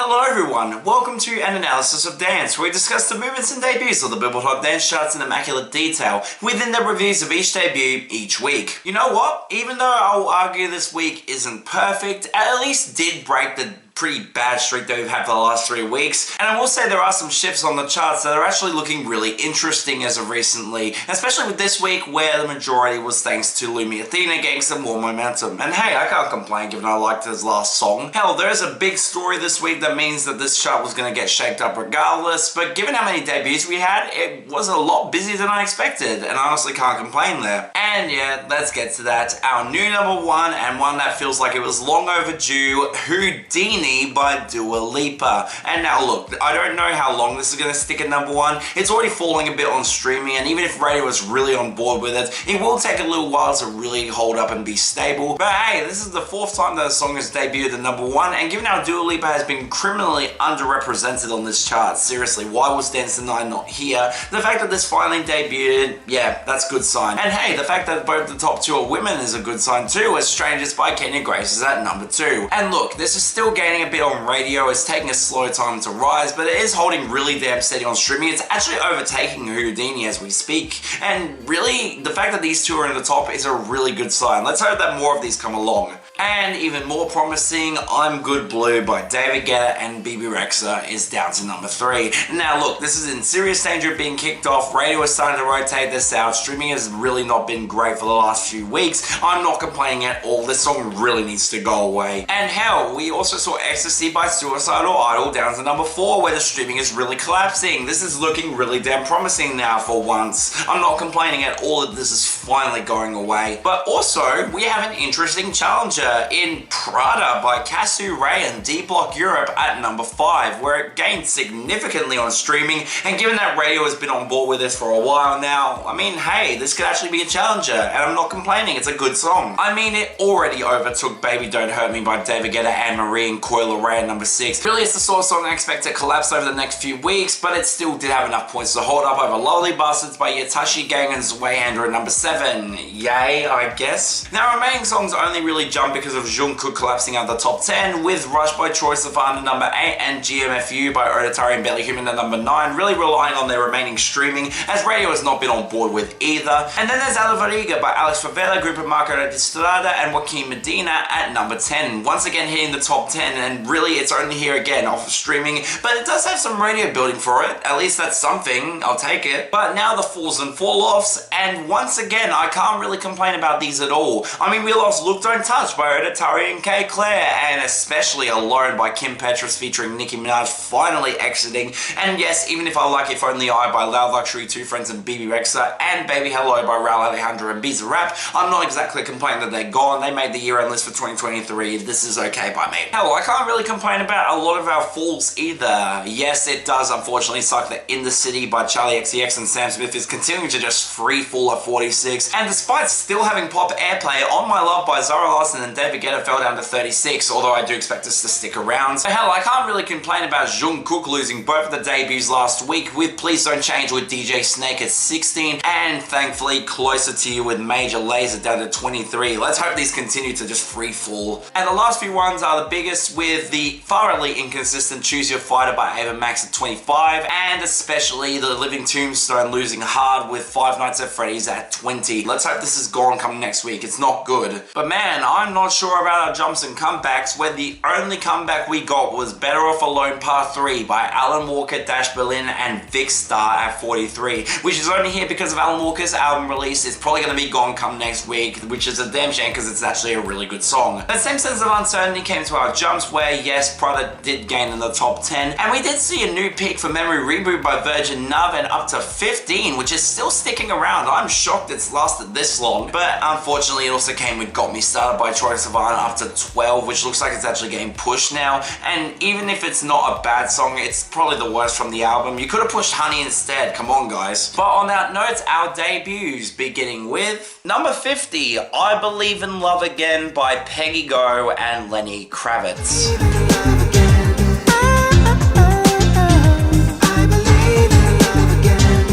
Hello everyone, welcome to an analysis of dance, where we discuss the movements and debuts of the Billboard Hot Dance charts in immaculate detail, within the reviews of each debut each week. You know what? Even though I'll argue this week isn't perfect, at least did break the pretty bad streak that we've had for the last 3 weeks. And I will say there are some shifts on the charts that are actually looking really interesting as of recently, especially with this week where the majority was thanks to Lumi Athena getting some more momentum. And hey, I can't complain given I liked his last song. Hell, there's a big story this week that means that this chart was going to get shaped up regardless, but given how many debuts we had, it was a lot busier than I expected, and I honestly can't complain there. And yeah, let's get to that. Our new number one, and one that feels like it was long overdue, Houdini by Dua Lipa. And now look, I don't know how long this is going to stick at number one. It's already falling a bit on streaming, and even if radio is really on board with it, it will take a little while to really hold up and be stable. But hey, this is the 4th time that a song has debuted at number one, and given how Dua Lipa has been criminally underrepresented on this chart, seriously, why was Dance the Night not here? The fact that this finally debuted, yeah, that's a good sign. And hey, the fact that both the top 2 are women is a good sign too, as Strangers by Kenya Grace is at number 2. And look, this is still gaining a bit on radio, it's taking a slow time to rise, but it is holding really damn steady on streaming. It's actually overtaking Houdini as we speak, and really, the fact that these 2 are in the top is a really good sign. Let's hope that more of these come along. And even more promising, I'm Good Blue by David Guetta and BB Rexa is down to number 3. Now look, this is in serious danger of being kicked off. Radio is starting to rotate this out. Streaming has really not been great for the last few weeks. I'm not complaining at all. This song really needs to go away. And hell, we also saw Ecstasy by Suicidal Idol down to number 4, where the streaming is really collapsing. This is looking really damn promising now for once. I'm not complaining at all that this is finally going away. But also, we have an interesting challenger in Prada by Casu Ray and D Block Europe at number 5, where it gained significantly on streaming, and given that radio has been on board with this for a while now, I mean, hey, this could actually be a challenger, and I'm not complaining, it's a good song. I mean, it already overtook Baby Don't Hurt Me by David Guetta, Anne Marie and Coil Ray at number 6. Really, it's the sort of song I expect to collapse over the next few weeks, but it still did have enough points to hold up over Lovely Bastards by Yatashi Gang and Zwayhander at number 7. Yay, I guess. Now, remaining songs only really jump because of Jungkook collapsing out the top 10, with Rush by Troye Sivan at number 8 and GMFU by Odetari and Barely Human at number 9, really relying on their remaining streaming, as radio has not been on board with either. And then there's Alvariga by Alex Favela, Grupo Marco Estrada and Joaquin Medina at number 10, once again hitting the top 10, and really it's only here again off of streaming, but it does have some radio building for it. At least that's something, I'll take it. But now the falls and fall-offs, and once again I can't really complain about these at all. I mean, we lost Look Don't Touch by Odetari and K. Claire, and especially Alone by Kim Petras featuring Nicki Minaj finally exiting. And yes, even if I like If Only I by Loud Luxury, Two Friends and BB Rexa, and Baby Hello by Raul Alejandro and Bizarrap, I'm not exactly complaining that they're gone. They made the year-end list for 2023. This is okay by me. Hell, I can't really complain about a lot of our falls either. Yes, it does unfortunately suck that In the City by Charlie XCX and Sam Smith is continuing to just free fall at 46, and despite still having pop airplay, On My Love by Zara Larsson and David Guetta fell down to 36, although I do expect us to stick around. So hell, I can't really complain about Jungkook losing both of the debuts last week, with Please Don't Change with DJ Snake at 16, and thankfully Closer to You with Major Lazer down to 23. Let's hope these continue to just free fall. And the last few ones are the biggest, with the thoroughly inconsistent Choose Your Fighter by Ava Max at 25, and especially the Living Tombstone losing hard with Five Nights at Freddy's at 20. Let's hope this is gone come next week. It's not good. But man, I'm not sure about our jumps and comebacks, where the only comeback we got was Better Off Alone Part 3 by Alan Walker, Dash Berlin and Vic Star at 43, which is only here because of Alan Walker's album release. It's probably going to be gone come next week, which is a damn shame because it's actually a really good song. That same sense of uncertainty came to our jumps, where yes, Prada did gain in the top 10, and we did see a new peak for Memory Reboot by Virgin Nuv and up to 15, which is still sticking around. I'm shocked it's lasted this long, but unfortunately it also came with Got Me Started by Troye Sivan up to 12, which looks like it's actually getting pushed now. And even if it's not a bad song, it's probably the worst from the album. You could have pushed Honey instead, come on guys. But on that note, our debuts, beginning with number 50, I Believe in Love Again by Peggy Go and Lenny Kravitz.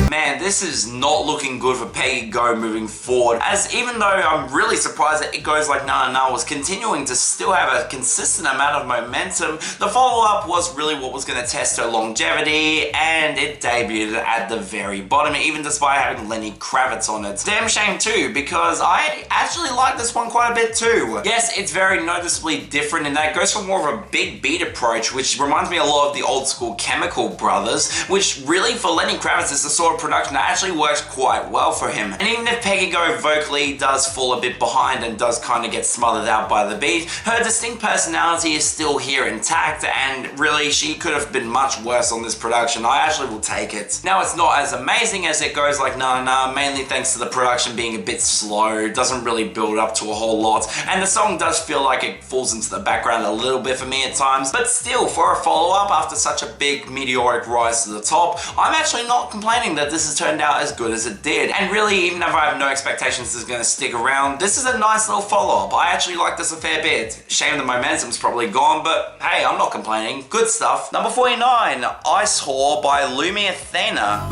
Man, this is not looking good good for Peggy Go moving forward, as even though I'm really surprised that It Goes Like Na Na Na was continuing to still have a consistent amount of momentum, the follow-up was really what was going to test her longevity, and it debuted at the very bottom, even despite having Lenny Kravitz on it. Damn shame too, because I actually like this one quite a bit too. Yes, it's very noticeably different in that it goes for more of a big beat approach, which reminds me a lot of the old school Chemical Brothers, which really for Lenny Kravitz is the sort of production that actually works quite well for him. And even if Peggy Go vocally does fall a bit behind and does kind of get smothered out by the beat, her distinct personality is still here intact, and really she could have been much worse on this production. I actually will take it. Now, it's not as amazing as It Goes Like Na Na Na, mainly thanks to the production being a bit slow, doesn't really build up to a whole lot, and the song does feel like it falls into the background a little bit for me at times, but still, for a follow-up after such a big meteoric rise to the top, I'm actually not complaining that this has turned out as good as it did. And really, even if I have no expectations this is going to stick around, this is a nice little follow-up. I actually like this a fair bit. Shame the momentum's probably gone, but hey, I'm not complaining. Good stuff. Number 49, Ice Whall by Lumi Athena.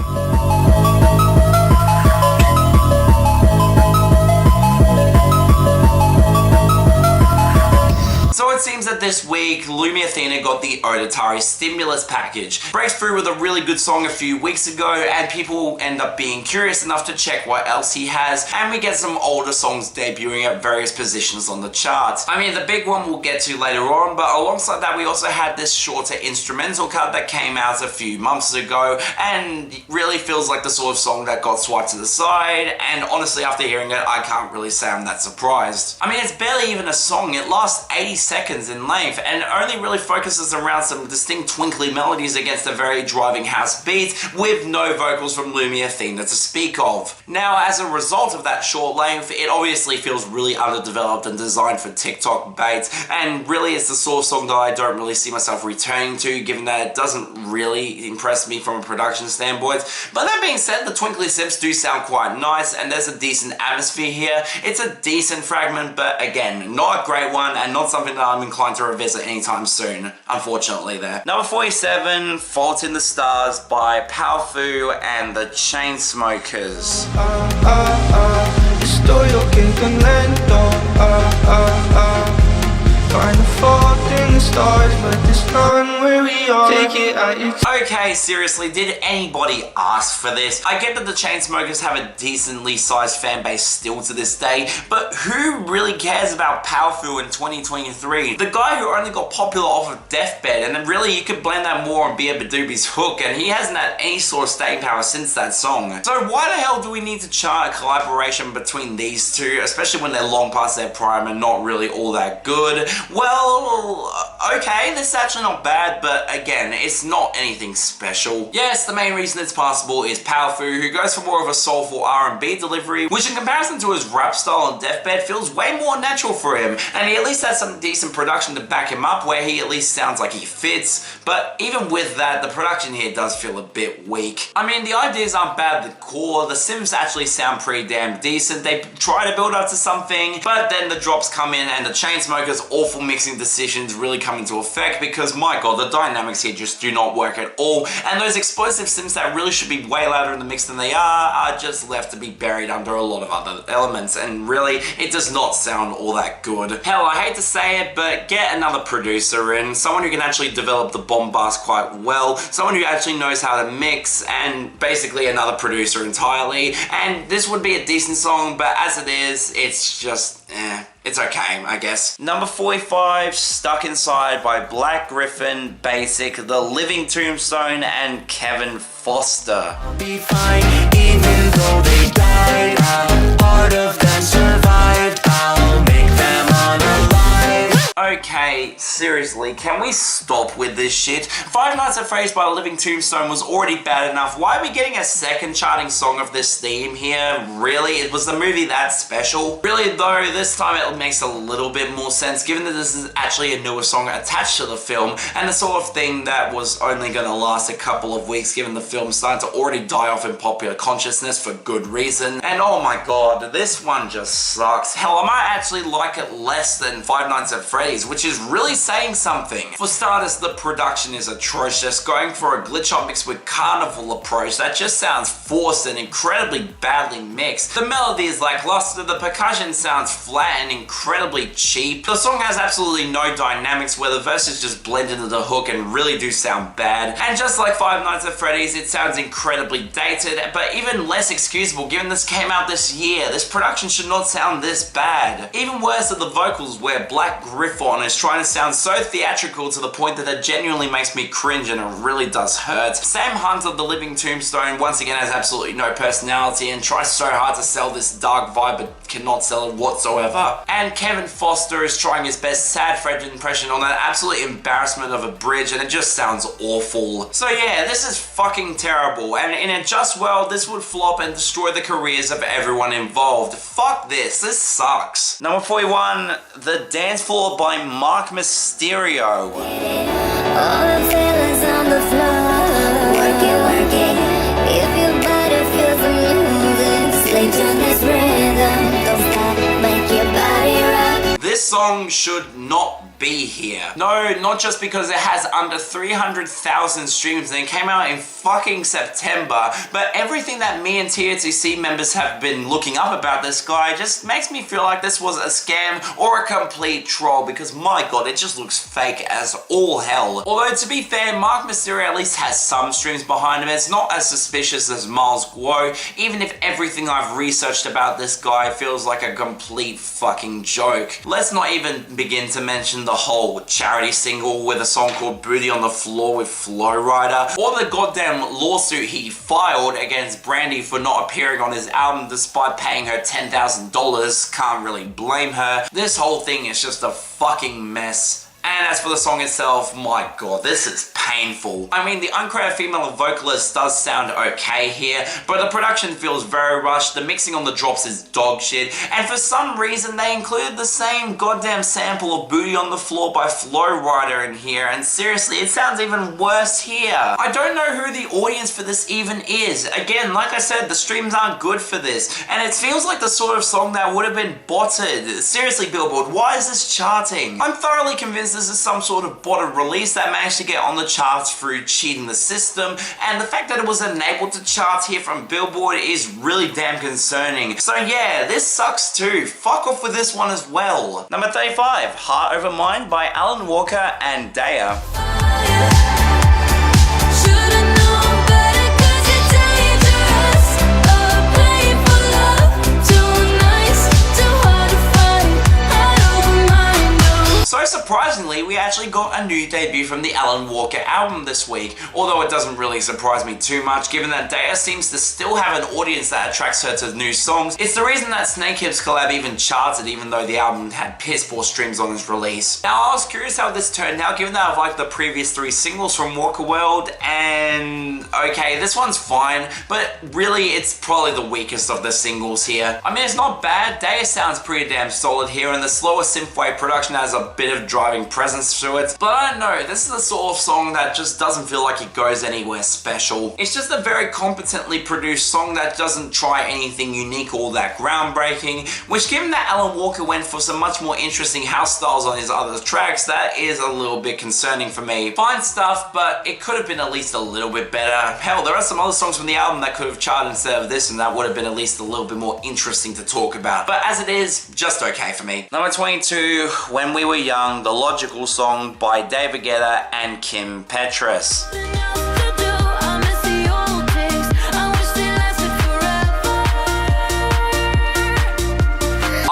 So it seems that this week, Lumi Athena got the AAoD stimulus package. Breaks through with a really good song a few weeks ago, and people end up being curious enough to check what else he has, and we get some older songs debuting at various positions on the charts. I mean, the big one we'll get to later on, but alongside that we also had this shorter instrumental cut that came out a few months ago, and really feels like the sort of song that got swiped to the side, and honestly after hearing it, I can't really say I'm that surprised. I mean, it's barely even a song, it lasts 80 seconds in length and only really focuses around some distinct twinkly melodies against a very driving house beat with no vocals from Lumi Athena to speak of. Now, as a result of that short length, it obviously feels really underdeveloped and designed for TikTok bait, and really it's the sort of song that I don't really see myself returning to, given that it doesn't really impress me from a production standpoint. But that being said, the twinkly sips do sound quite nice and there's a decent atmosphere here. It's a decent fragment, but again, not a great one and not something that I'm inclined to revisit anytime soon, unfortunately there. Number 47, Fault in the Stars by Powfu and the Chainsmokers. Estoy okay lento, trying to fault in the stars, but this time where we are. Take it out your Okay, seriously, did anybody ask for this? I get that the Chainsmokers have a decently sized fan base still to this day, but who really cares about Powfu in 2023? The guy who only got popular off of Deathbed, and then really you could blame that more on Bia Badoobie's hook, and he hasn't had any sort of staying power since that song. So why the hell do we need to chart a collaboration between these two, especially when they're long past their prime and not really all that good? Well, okay, this is actually not bad, but again, it's not anything special. Yes, the main reason it's passable is Powfu, who goes for more of a soulful R&B delivery, which in comparison to his rap style on Deathbed feels way more natural for him, and he at least has some decent production to back him up where he at least sounds like he fits, but even with that, the production here does feel a bit weak. I mean, the ideas aren't bad at the core, the synths actually sound pretty damn decent, they try to build up to something, but then the drops come in and the Chainsmokers' awful mixing decisions really come into effect because, my god, the dynamics here just do not work at all, and those explosive synths that really should be way louder in the mix than they are just left to be buried under a lot of other elements, and really, it does not sound all that good. Hell, I hate to say it, but get another producer in, someone who can actually develop the bombast quite well, someone who actually knows how to mix, and basically another producer entirely, and this would be a decent song, but as it is, it's just, it's okay, I guess. Number 45, Stuck Inside by Black Griffin, Baasik, The Living Tombstone, and Kevin Foster. Be fine, even though they died, part of them survived, I'll make them unalive. Okay, seriously, can we stop with this shit? Five Nights at Freddy's by The Living Tombstone was already bad enough. Why are we getting a second charting song of this theme here? Really? Was the movie that special? Really though, this time it makes a little bit more sense given that this is actually a newer song attached to the film and the sort of thing that was only going to last a couple of weeks given the film started to already die off in popular consciousness for good reason. And oh my god, this one just sucks. Hell, I might actually like it less than Five Nights at Freddy's, which is really saying something. For starters, the production is atrocious, going for a glitch hop mix with carnival approach that just sounds forced and incredibly badly mixed. The melody is lackluster, the percussion sounds flat and incredibly cheap. The song has absolutely no dynamics where the verses just blend into the hook and really do sound bad. And just like Five Nights at Freddy's, it sounds incredibly dated, but even less excusable given this came out this year. This production should not sound this bad. Even worse are the vocals where Black Griffon is trying to sound so theatrical to the point that it genuinely makes me cringe and it really does hurt. Sam Hunt of the Living Tombstone once again has absolutely no personality and tries so hard to sell this dark vibe but cannot sell it whatsoever. And Kevin Foster is trying his best sad Fred impression on that absolute embarrassment of a bridge and it just sounds awful. So yeah, this is fucking terrible, and in a just world this would flop and destroy the careers of everyone involved. Fuck this sucks. Number 41, The Dance Floor by Marc Mysterio. All the feelings on the floor, work it, if your body feels the moving, slave to this rhythm, don't stop, make your body rock. This song should not be here. No, not just because it has under 300,000 streams and it came out in fucking September, but everything that me and TOTC members have been looking up about this guy just makes me feel like this was a scam or a complete troll because my god, it just looks fake as all hell. Although to be fair, Marc Mysterio at least has some streams behind him. It's not as suspicious as Miles Guo, even if everything I've researched about this guy feels like a complete fucking joke. Let's not even begin to mention the whole charity single with a song called Booty on the Floor with Flow Rider, or the goddamn lawsuit he filed against Brandy for not appearing on his album despite paying her $10,000. Can't really blame her. This whole thing is just a fucking mess. And as for the song itself, my god, this is painful. I mean, the uncredited female vocalist does sound okay here, but the production feels very rushed, the mixing on the drops is dog shit, and for some reason they included the same goddamn sample of Booty on the Floor by Flow Rider in here, and seriously, it sounds even worse here. I don't know who the audience for this even is. Again, like I said, the streams aren't good for this, and it feels like the sort of song that would have been botted. Seriously, Billboard, why is this charting? I'm thoroughly convinced this is some sort of botted release that managed to get on the charts through cheating the system, and the fact that it was unable to chart here from Billboard is really damn concerning. So yeah, this sucks too. Fuck off with this one as well. Number 35, Heart Over Mind by Alan Walker and Daya. So surprisingly, we actually got a new debut from the Alan Walker album this week, although it doesn't really surprise me too much given that Daya seems to still have an audience that attracts her to new songs. It's the reason that Snakehips collab even charted even though the album had piss poor streams on its release. Now I was curious how this turned out given that I've liked the previous 3 singles from Walker World, and okay, this one's fine, but really it's probably the weakest of the singles here. I mean, it's not bad, Daya sounds pretty damn solid here, and the slower synthwave production has a bit of driving presence to it, but I don't know, this is the sort of song that just doesn't feel like it goes anywhere special. It's just a very competently produced song that doesn't try anything unique or that groundbreaking, which given that Alan Walker went for some much more interesting house styles on his other tracks, that is a little bit concerning for me. Fine stuff, but it could have been at least a little bit better. Hell, there are some other songs from the album that could have charted instead of this, and that would have been at least a little bit more interesting to talk about. But as it is, just okay for me. Number 22, When We Were Young, the Logical Song by David Guetta and Kim Petras.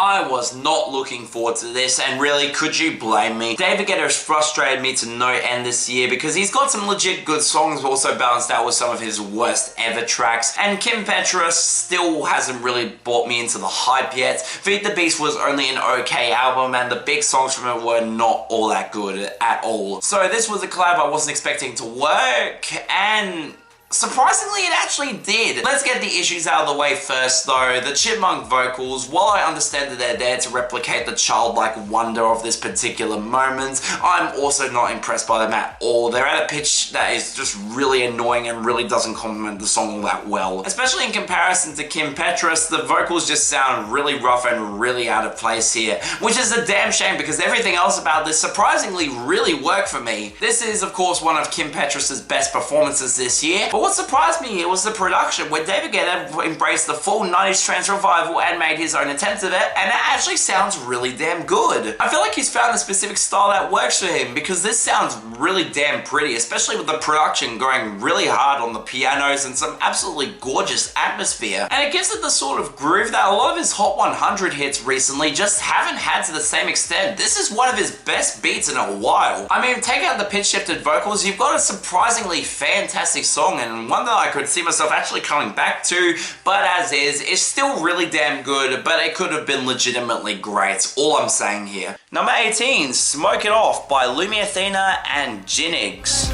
I was not looking forward to this, and really, could you blame me? David Guetta has frustrated me to no end this year because he's got some legit good songs, also balanced out with some of his worst ever tracks, and Kim Petras still hasn't really brought me into the hype yet. Feed the Beast was only an okay album, and the big songs from it were not all that good at all. So this was a collab I wasn't expecting to work, and Surprisingly, it actually did. Let's get the issues out of the way first though. The chipmunk vocals, while I understand that they're there to replicate the childlike wonder of this particular moment, I'm also not impressed by them at all. They're at a pitch that is just really annoying and really doesn't complement the song all that well. Especially in comparison to Kim Petras, the vocals just sound really rough and really out of place here, which is a damn shame because everything else about this surprisingly really worked for me. This is of course one of Kim Petras' best performances this year, but what surprised me here was the production, where David Guetta embraced the full 90s trance revival and made his own attempt at it, and it actually sounds really damn good. I feel like he's found a specific style that works for him because this sounds really damn pretty, especially with the production going really hard on the pianos and some absolutely gorgeous atmosphere, and it gives it the sort of groove that a lot of his Hot 100 hits recently just haven't had to the same extent. This is one of his best beats in a while. I mean, take out the pitch shifted vocals, you've got a surprisingly fantastic song and one that I could see myself actually coming back to, but as is, it's still really damn good, but it could have been legitimately great, all I'm saying here. Number 18, Smoke It Off by Lumi Athena and jnhygs.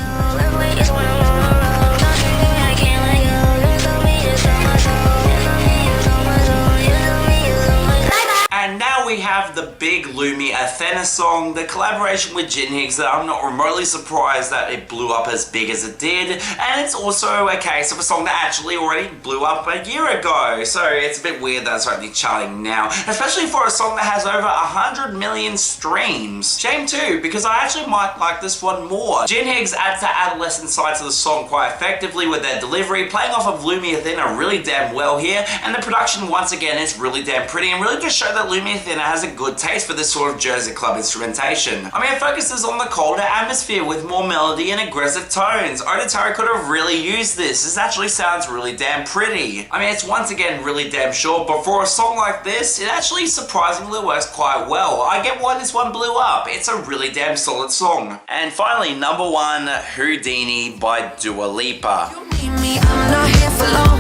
And now we have the big Lumi Athena song, the collaboration with jnhygs that I'm not remotely surprised that it blew up as big as it did, and it's also a case of a song that actually already blew up a year ago, so it's a bit weird that it's only charting now, especially for a song that has over 100 million streams. Shame too, because I actually might like this one more. jnhygs add the adolescent side to the song quite effectively with their delivery, playing off of Lumi Athena really damn well here, and the production once again is really damn pretty and really just show that Lumi Athena has a good taste for this sort of Jersey club instrumentation. I mean, it focuses on the colder atmosphere with more melody and aggressive tones. AAoD could have really used this. This actually sounds really damn pretty. I mean, it's once again really damn short, but for a song like this, it actually surprisingly works quite well. I get why this one blew up. It's a really damn solid song. And finally, number 1, Houdini by Dua Lipa. You need me, I'm not here for long.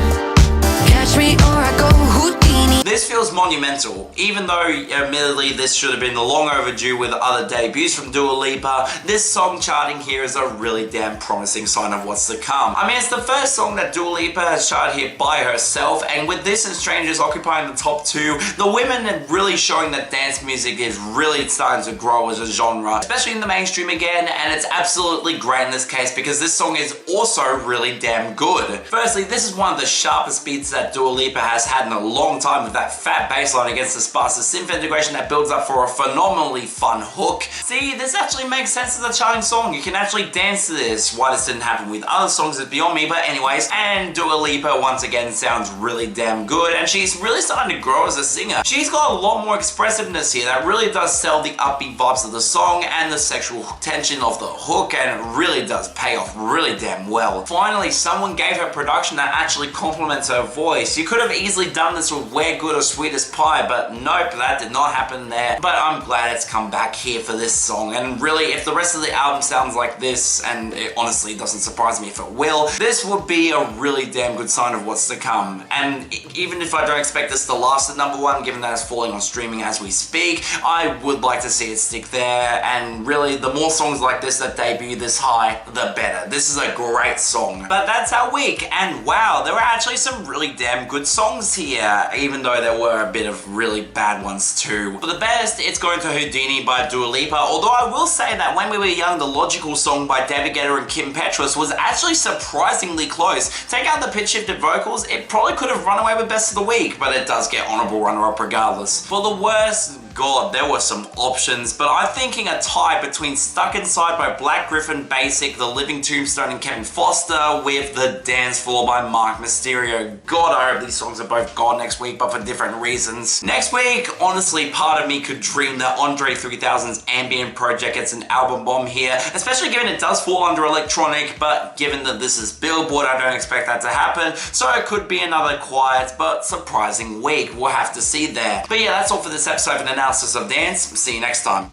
Catch me or I go Houdini. This feels monumental, even though admittedly this should have been the long overdue with other debuts from Dua Lipa. This song charting here is a really damn promising sign of what's to come. I mean, it's the first song that Dua Lipa has charted here by herself, and with this and Strangers occupying the top 2, the women are really showing that dance music is really starting to grow as a genre, especially in the mainstream again, and it's absolutely great in this case because this song is also really damn good. Firstly, this is one of the sharpest beats that Dua Lipa has had in a long time, with that fat bass line against the sparse synth integration that builds up for a phenomenally fun hook. See, this actually makes sense as a charting song. You can actually dance to this. Why this didn't happen with other songs is beyond me, but anyways. And Dua Lipa once again sounds really damn good, and she's really starting to grow as a singer. She's got a lot more expressiveness here that really does sell the upbeat vibes of the song and the sexual tension of the hook, and it really does pay off really damn well. Finally, someone gave her production that actually complements her voice. You could have easily done this with Where Good or Sweet as Pie, but nope, that did not happen there. But I'm glad it's come back here for this song, and really, if the rest of the album sounds like this, and it honestly doesn't surprise me if it will, this would be a really damn good sign of what's to come. And even if I don't expect this to last at number 1, given that it's falling on streaming as we speak, I would like to see it stick there, and really, the more songs like this that debut this high, the better. This is a great song. But that's our week, and wow, there were actually some really damn good songs here, even though there were a bit of really bad ones too. For the best, it's going to Houdini by Dua Lipa, although I will say that When We Were Young, the logical song by David Guetta and Kim Petras, was actually surprisingly close. Take out the pitch shifted vocals, it probably could have run away with Best of the Week, but it does get honourable runner-up regardless. For the worst, God, there were some options, but I'm thinking a tie between Stuck Inside by Black Griffin, Baasik, The Living Tombstone and Kevin Foster, with The Dancefloor by Marc, Mysterio. God, I hope these songs are both gone next week, but for different reasons. Next week, honestly, part of me could dream that Andre 3000's ambient project gets an album bomb here, especially given it does fall under electronic, but given that this is Billboard, I don't expect that to happen, so it could be another quiet but surprising week. We'll have to see there. But yeah, that's all for this episode of an analysis of dance. See you next time.